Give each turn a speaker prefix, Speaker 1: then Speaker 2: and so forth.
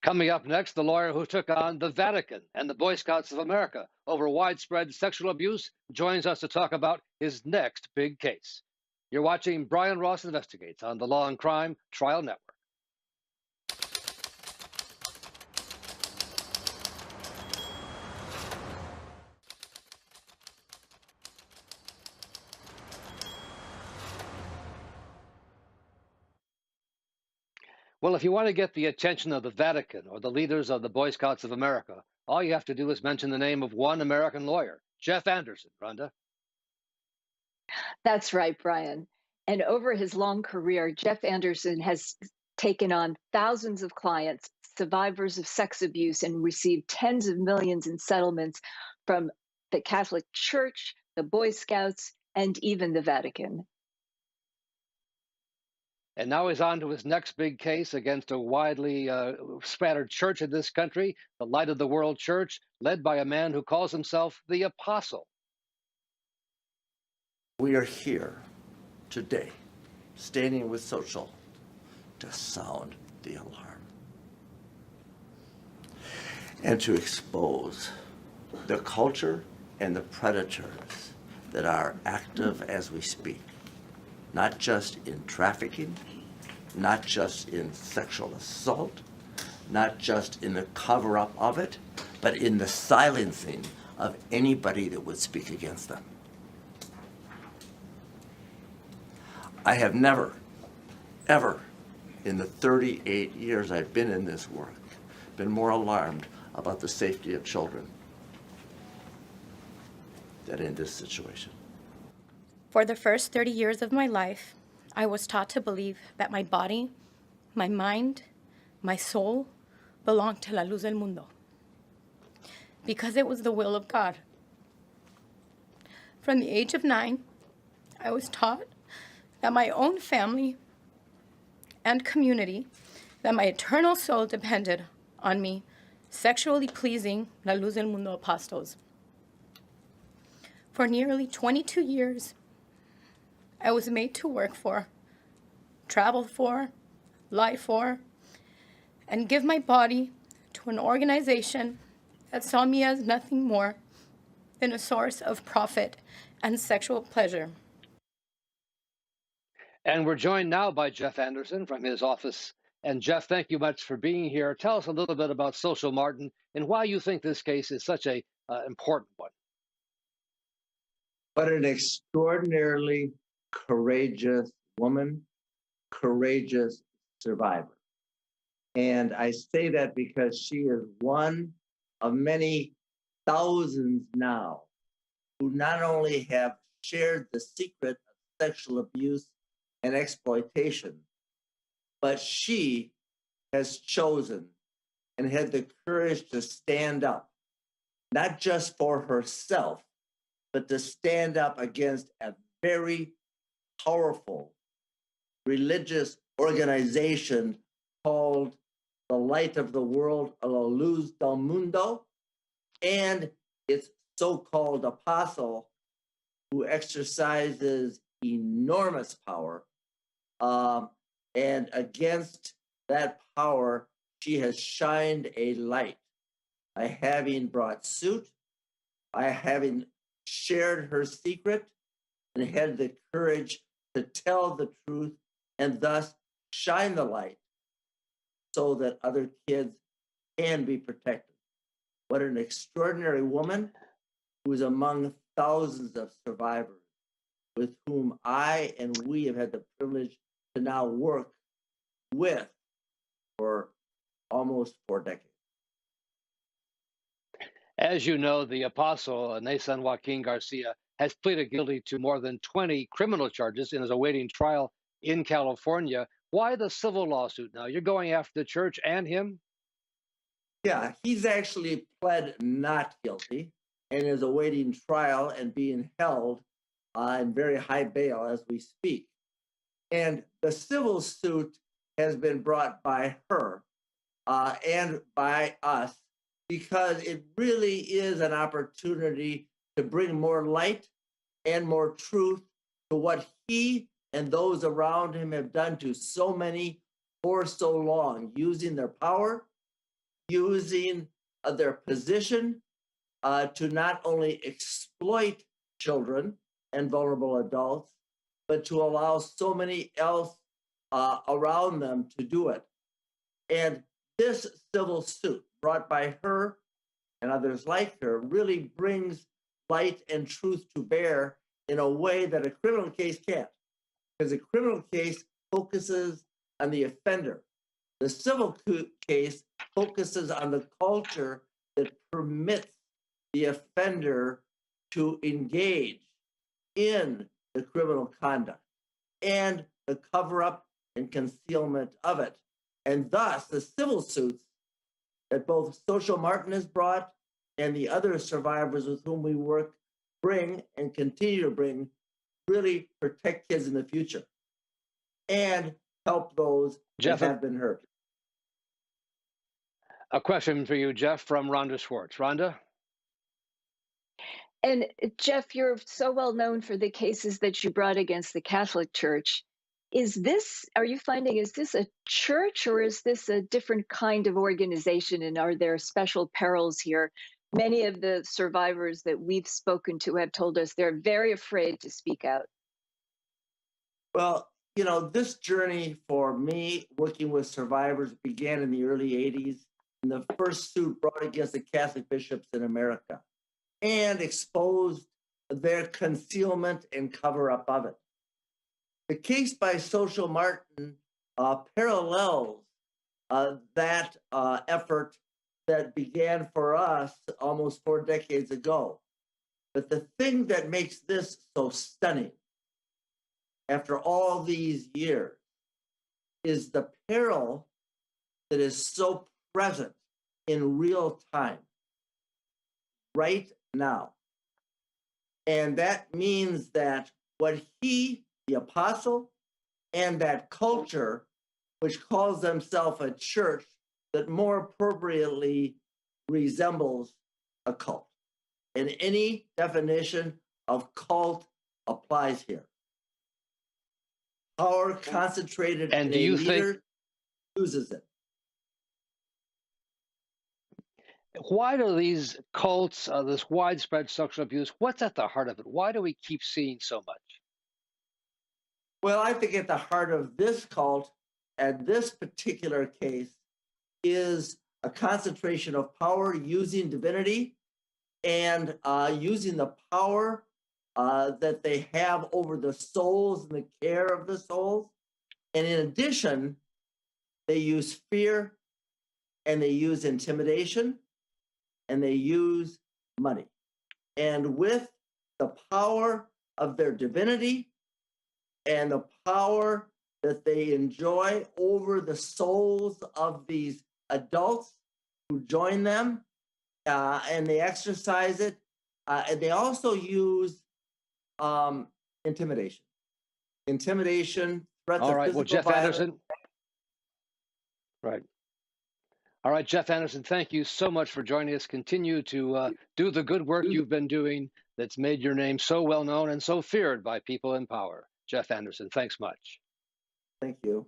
Speaker 1: Coming up next, the lawyer who took on the Vatican and the Boy Scouts of America over widespread sexual abuse joins us to talk about his next big case. You're watching Brian Ross Investigates on the Law and Crime Trial Network. Well, if you want to get the attention of the Vatican or the leaders of the Boy Scouts of America, all you have to do is mention the name of one American lawyer, Jeff Anderson. Rhonda?
Speaker 2: That's right, Brian. And over his long career, Jeff Anderson has taken on thousands of clients, survivors of sex abuse, and received tens of millions in settlements from the Catholic Church, the Boy Scouts, and even the Vatican.
Speaker 1: And now he's on to his next big case against a widely scattered church in this country, the Light of the World Church, led by a man who calls himself the Apostle.
Speaker 3: We are here today, standing with Sochil, to sound the alarm and to expose the culture and the predators that are active as we speak. Not just in trafficking, not just in sexual assault, not just in the cover-up of it, but in the silencing of anybody that would speak against them. I have never, ever, in the 38 years I've been in this work, been more alarmed about the safety of children than in this situation.
Speaker 4: For the first 30 years of my life, I was taught to believe that my body, my mind, my soul belonged to la luz del mundo, because it was the will of God. From the age of 9, I was taught that my own family and community, that my eternal soul depended on me sexually pleasing la luz del mundo apostles. For nearly 22 years, I was made to work for, travel for, lie for, and give my body to an organization that saw me as nothing more than a source of profit and sexual pleasure.
Speaker 1: And we're joined now by Jeff Anderson from his office. And Jeff, thank you much for being here. Tell us a little bit about Sochil Martin and why you think this case is such a important one.
Speaker 5: What an extraordinarily courageous woman, courageous survivor. And I say that because she is one of many thousands now who not only have shared the secret of sexual abuse and exploitation, but she has chosen and had the courage to stand up, not just for herself, but to stand up against a very powerful religious organization called the Light of the World, La Luz del Mundo, and its so-called apostle, who exercises enormous power. And against that power, she has shined a light by having brought suit, by having shared her secret, and had the courage to tell the truth and thus shine the light so that other kids can be protected. What an extraordinary woman who is among thousands of survivors with whom I and we have had the privilege to now work with for almost 4 decades.
Speaker 1: As you know, the apostle, Nathan Joaquin Garcia, has pleaded guilty to more than 20 criminal charges and is awaiting trial in California. Why the civil lawsuit now? You're going after the church and him?
Speaker 5: Yeah, he's actually pled not guilty and is awaiting trial and being held in very high bail as we speak. And the civil suit has been brought by her and by us because it really is an opportunity to bring more light and more truth to what he and those around him have done to so many for so long, using their power using their position to not only exploit children and vulnerable adults, but to allow so many else around them to do it. And this civil suit brought by her and others like her really brings light and truth to bear in a way that a criminal case can't. Because a criminal case focuses on the offender. The civil case focuses on the culture that permits the offender to engage in the criminal conduct and the cover-up and concealment of it. And thus, the civil suits that both Sochil Martin has brought and the other survivors with whom we work bring and continue to bring really protect kids in the future and help those
Speaker 1: Jeff,
Speaker 5: that have been hurt.
Speaker 1: A question for you, Jeff, from Rhonda Schwartz. Rhonda?
Speaker 2: And Jeff, you're so well known for the cases that you brought against the Catholic Church. Are you finding, is this a church or is this a different kind of organization? And are there special perils here? Many of the survivors that we've spoken to have told us they're very afraid to speak out.
Speaker 5: Well, you know, this journey for me working with survivors began in the early 80s in the first suit brought against the Catholic bishops in America and exposed their concealment and cover-up of it. The case by Sochil Martin parallels that effort that began for us almost 4 decades ago. But the thing that makes this so stunning after all these years is the peril that is so present in real time, right now. And that means that what he, the apostle, and that culture, which calls themselves a church that more appropriately resembles a cult. And any definition of cult applies here. Power concentrated
Speaker 1: And
Speaker 5: in
Speaker 1: do
Speaker 5: a
Speaker 1: you
Speaker 5: leader uses it.
Speaker 1: Why do these cults, this widespread sexual abuse, what's at the heart of it? Why do we keep seeing so much?
Speaker 5: Well, I think at the heart of this cult and this particular case is a concentration of power using divinity and using the power that they have over the souls and the care of the souls. And in addition, they use fear and they use intimidation and they use money. And with the power of their divinity and the power that they enjoy over the souls of these adults who join them, and they exercise it, and they also use intimidation, threats
Speaker 1: All
Speaker 5: of
Speaker 1: right,
Speaker 5: physical
Speaker 1: well, Jeff
Speaker 5: violence.
Speaker 1: Anderson. Right. All right, Jeff Anderson, thank you so much for joining us. Continue to do the good work you've been doing that's made your name so well known and so feared by people in power. Jeff Anderson, thanks much.
Speaker 5: Thank you.